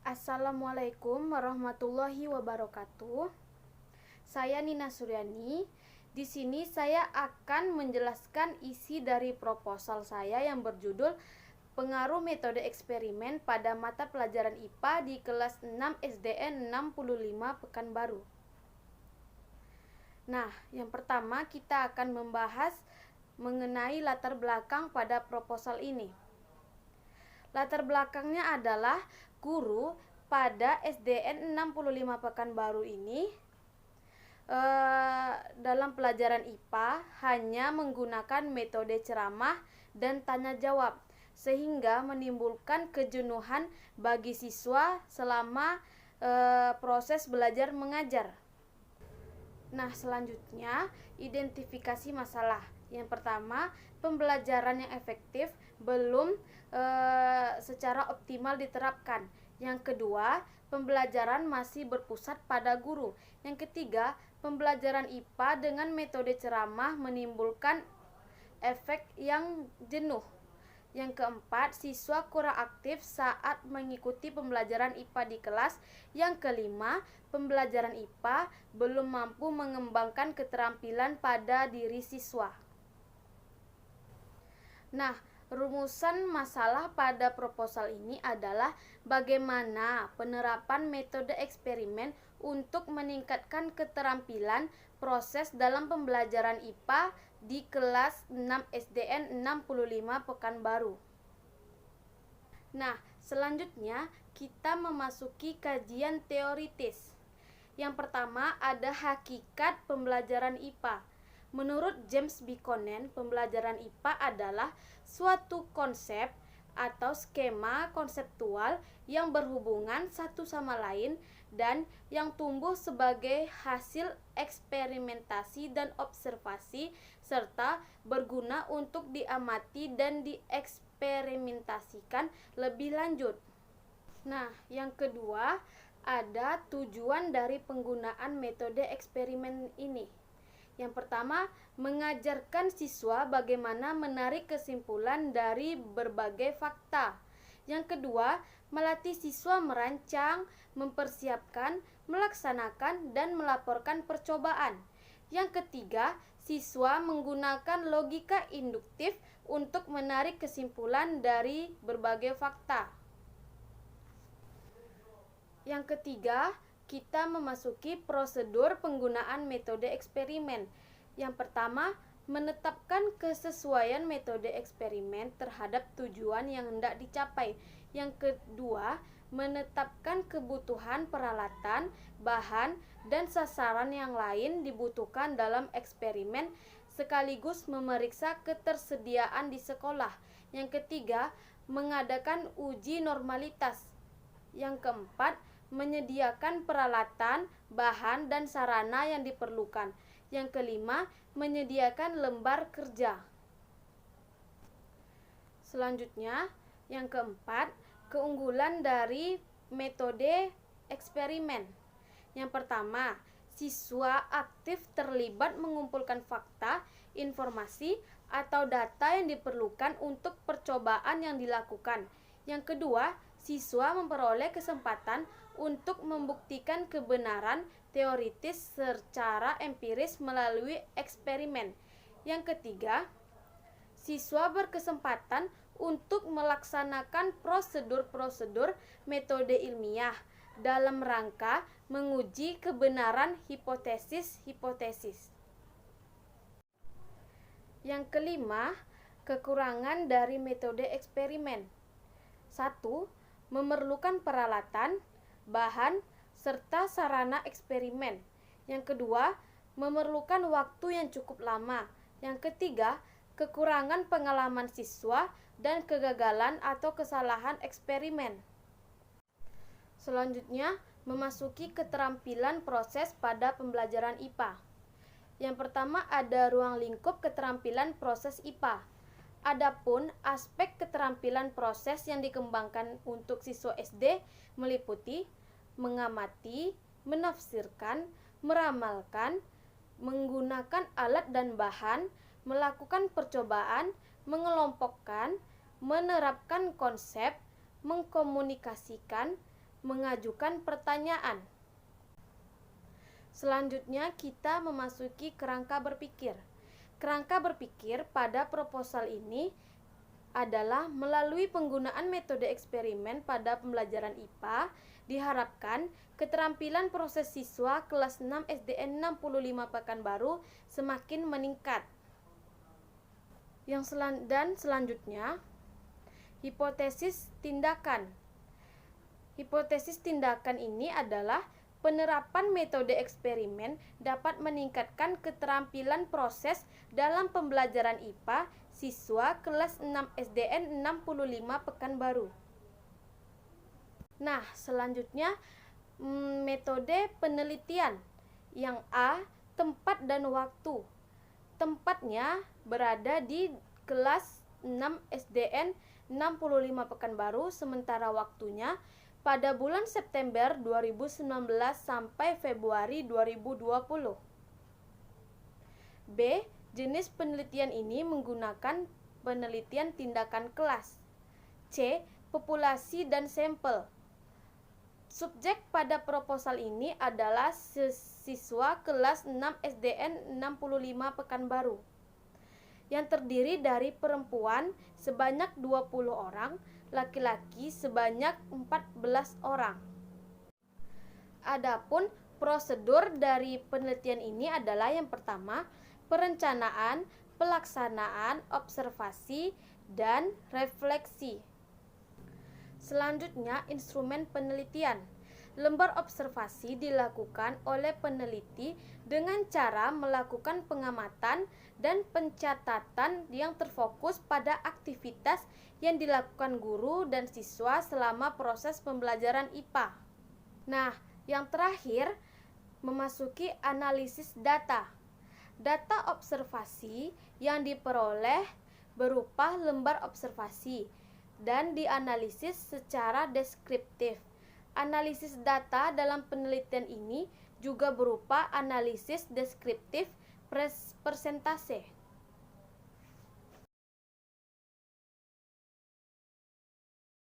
Assalamualaikum warahmatullahi wabarakatuh. Saya Nina Suryani. Di sini saya akan menjelaskan isi dari proposal saya yang berjudul Pengaruh Metode Eksperimen pada Mata Pelajaran IPA di kelas 6 SDN 65 Pekanbaru. Nah, yang pertama kita akan membahas mengenai latar belakang pada proposal ini. Latar belakangnya adalah guru pada SDN 65 Pekanbaru ini dalam pelajaran IPA hanya menggunakan metode ceramah dan tanya jawab, sehingga menimbulkan kejenuhan bagi siswa selama proses belajar mengajar. Nah, selanjutnya identifikasi masalah. Yang pertama, pembelajaran yang efektif belum secara optimal diterapkan. Yang kedua, pembelajaran masih berpusat pada guru. Yang ketiga, pembelajaran IPA dengan metode ceramah menimbulkan efek yang jenuh. Yang keempat, siswa kurang aktif saat mengikuti pembelajaran IPA di kelas. Yang kelima, pembelajaran IPA belum mampu mengembangkan keterampilan pada diri siswa. Nah, rumusan masalah pada proposal ini adalah bagaimana penerapan metode eksperimen untuk meningkatkan keterampilan proses dalam pembelajaran IPA di kelas 6 SDN 65 Pekanbaru. Nah, selanjutnya kita memasuki kajian teoritis. Yang pertama ada hakikat pembelajaran IPA. Menurut James Buchanan, pembelajaran IPA adalah suatu konsep atau skema konseptual yang berhubungan satu sama lain dan yang tumbuh sebagai hasil eksperimentasi dan observasi serta berguna untuk diamati dan dieksperimentasikan lebih lanjut. Nah, yang kedua ada tujuan dari penggunaan metode eksperimen ini. Yang pertama, mengajarkan siswa bagaimana menarik kesimpulan dari berbagai fakta. Yang kedua, melatih siswa merancang, mempersiapkan, melaksanakan, dan melaporkan percobaan. Yang ketiga, siswa menggunakan logika induktif untuk menarik kesimpulan dari berbagai fakta. Yang ketiga, kita memasuki prosedur penggunaan metode eksperimen. Yang pertama, menetapkan kesesuaian metode eksperimen terhadap tujuan yang hendak dicapai. Yang kedua, menetapkan kebutuhan peralatan, bahan, dan sasaran yang lain dibutuhkan dalam eksperimen, sekaligus memeriksa ketersediaan di sekolah. Yang ketiga, mengadakan uji normalitas. Yang keempat, menyediakan peralatan, bahan, dan sarana yang diperlukan. Yang kelima, menyediakan lembar kerja. Selanjutnya, yang keempat, keunggulan dari metode eksperimen. Yang pertama, siswa aktif terlibat mengumpulkan fakta, informasi, atau data yang diperlukan untuk percobaan yang dilakukan. Yang kedua, siswa memperoleh kesempatan untuk membuktikan kebenaran teoritis secara empiris melalui eksperimen. Yang ketiga, siswa berkesempatan untuk melaksanakan prosedur-prosedur metode ilmiah dalam rangka menguji kebenaran hipotesis-hipotesis. Yang kelima, kekurangan dari metode eksperimen. 1. Memerlukan peralatan, bahan, serta sarana eksperimen. Yang kedua, memerlukan waktu yang cukup lama. Yang ketiga, kekurangan pengalaman siswa dan kegagalan atau kesalahan eksperimen. Selanjutnya, memasuki keterampilan proses pada pembelajaran IPA. Yang pertama ada ruang lingkup keterampilan proses IPA. Adapun aspek keterampilan proses yang dikembangkan untuk siswa SD meliputi mengamati, menafsirkan, meramalkan, menggunakan alat dan bahan, melakukan percobaan, mengelompokkan, menerapkan konsep, mengkomunikasikan, mengajukan pertanyaan. Selanjutnya kita memasuki kerangka berpikir. Kerangka berpikir pada proposal ini adalah melalui penggunaan metode eksperimen pada pembelajaran IPA, diharapkan keterampilan proses siswa kelas 6 SDN 65 Pekanbaru semakin meningkat. Selanjutnya, hipotesis tindakan. Hipotesis tindakan ini adalah penerapan metode eksperimen dapat meningkatkan keterampilan proses dalam pembelajaran IPA siswa kelas 6 SDN 65 Pekanbaru. Nah, selanjutnya metode penelitian. Yang A, tempat dan waktu. Tempatnya berada di kelas 6 SDN 65 Pekanbaru, sementara waktunya pada bulan September 2019 sampai Februari 2020. B. Jenis penelitian ini menggunakan penelitian tindakan kelas. C. Populasi dan sampel. Subjek pada proposal ini adalah siswa kelas 6 SDN 65 Pekanbaru, yang terdiri dari perempuan sebanyak 20 orang, laki-laki sebanyak 14 orang. Adapun prosedur dari penelitian ini adalah yang pertama, perencanaan, pelaksanaan, observasi, dan refleksi. Selanjutnya, instrumen penelitian. Lembar observasi dilakukan oleh peneliti dengan cara melakukan pengamatan dan pencatatan yang terfokus pada aktivitas yang dilakukan guru dan siswa selama proses pembelajaran IPA. Nah, yang terakhir, memasuki analisis data. Data observasi yang diperoleh berupa lembar observasi dan dianalisis secara deskriptif. Analisis data dalam penelitian ini juga berupa analisis deskriptif persentase.